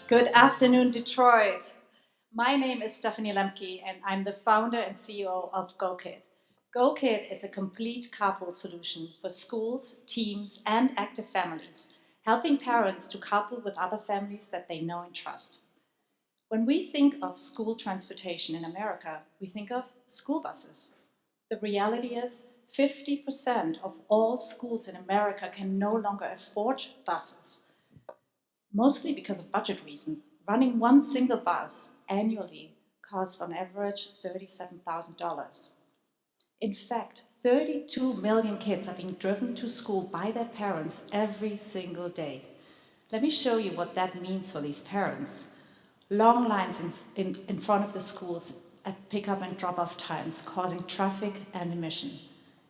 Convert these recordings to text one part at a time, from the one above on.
Good afternoon, Detroit. My name is Stefanie Lemcke, and I'm the founder and CEO of GoKid. GoKid is a complete carpool solution for schools, teams, and active families, helping parents to carpool with other families that they know and trust. When we think of school transportation in America, we think of school buses. The reality is 50% of all schools in America can no longer afford buses, mostly because of budget reasons. Running one single bus annually costs on average $37,000. In fact, 32 million kids are being driven to school by their parents every single day. Let me show you what that means for these parents. Long lines in front of the schools at pickup and drop-off times, causing traffic and emission.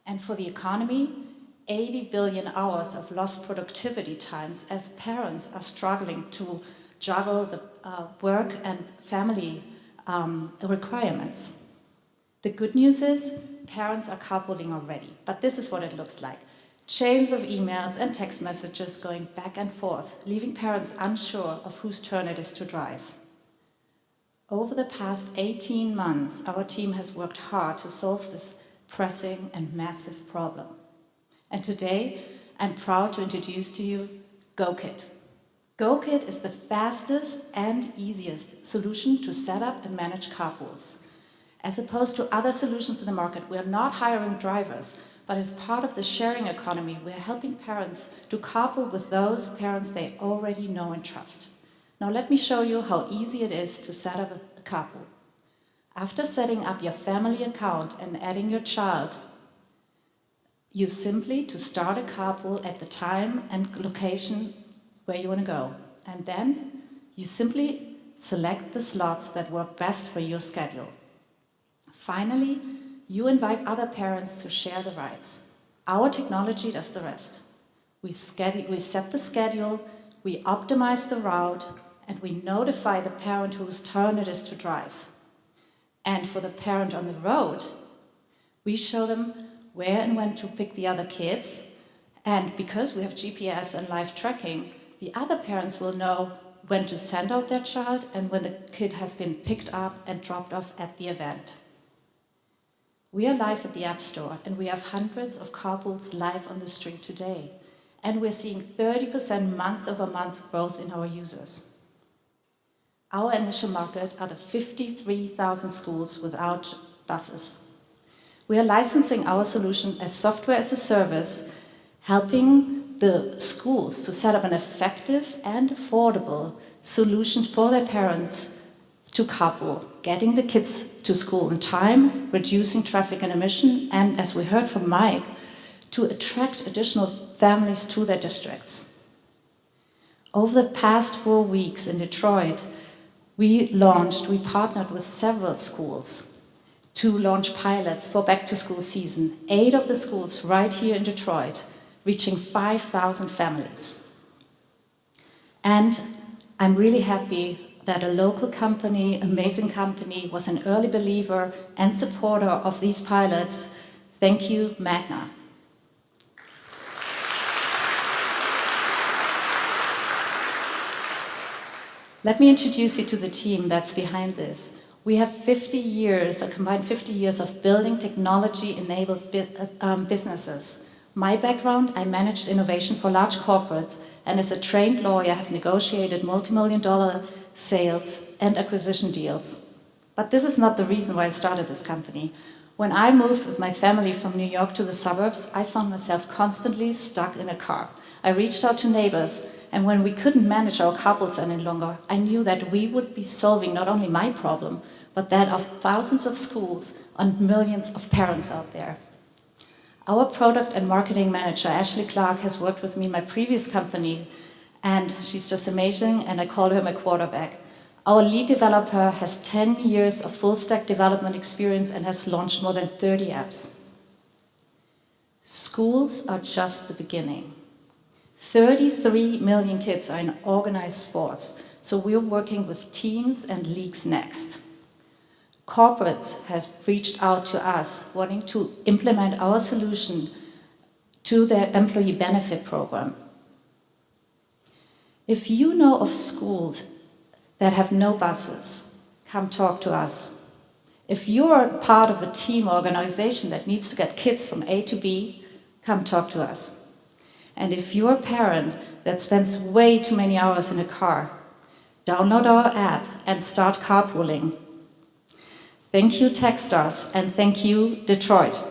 And for the economy, 80 billion hours of lost productivity times as parents are struggling to juggle the work and family requirements. The good news is parents are carpooling already, but this is what it looks like. Chains of emails and text messages going back and forth, leaving parents unsure of whose turn it is to drive. Over the past 18 months, our team has worked hard to solve this pressing and massive problem. And today, I'm proud to introduce to you GoKid. GoKid is the fastest and easiest solution to set up and manage carpools. As opposed to other solutions in the market, we are not hiring drivers, but as part of the sharing economy, we are helping parents to carpool with those parents they already know and trust. Now let me show you how easy it is to set up a carpool. After setting up your family account and adding your child, you simply to start a carpool at the time and location where you want to go. And then you simply select the slots that work best for your schedule. Finally, you invite other parents to share the rides. Our technology does the rest. We set the schedule, we optimize the route, and we notify the parent whose turn it is to drive. And for the parent on the road, we show them where and when to pick the other kids. And because we have GPS and live tracking, the other parents will know when to send out their child and when the kid has been picked up and dropped off at the event. We are live at the App Store, and we have hundreds of carpools live on the street today. And we're seeing 30% month-over-month growth in our users. Our initial market are the 53,000 schools without buses. We are licensing our solution as software as a service, helping the schools to set up an effective and affordable solution for their parents to carpool, getting the kids to school in time, reducing traffic and emission, and as we heard from Mike, to attract additional families to their districts. Over the past 4 weeks in Detroit, we partnered with several schools to launch pilots for back-to-school season. 8 of the schools right here in Detroit, reaching 5,000 families. And I'm really happy that a local company, amazing company, was an early believer and supporter of these pilots. Thank you, Magna. Let me introduce you to the team that's behind this. We have 50 years, a combined 50 years of building technology-enabled businesses. My background, I managed innovation for large corporates, and as a trained lawyer, have negotiated multi-million-dollar sales and acquisition deals. But this is not the reason why I started this company. When I moved with my family from New York to the suburbs, I found myself constantly stuck in a car. I reached out to neighbors, and when we couldn't manage our carpools any longer, I knew that we would be solving not only my problem, but that of thousands of schools and millions of parents out there. Our product and marketing manager, Ashley Clark, has worked with me in my previous company, and she's just amazing, and I call her my quarterback. Our lead developer has 10 years of full-stack development experience and has launched more than 30 apps. Schools are just the beginning. 33 million kids are in organized sports, so we're working with teams and leagues next. Corporates have reached out to us wanting to implement our solution to their employee benefit program. If you know of schools that have no buses, come talk to us. If you're part of a team or organization that needs to get kids from A to B, come talk to us. And if you're a parent that spends way too many hours in a car, download our app and start carpooling. Thank you, Techstars, and thank you, Detroit.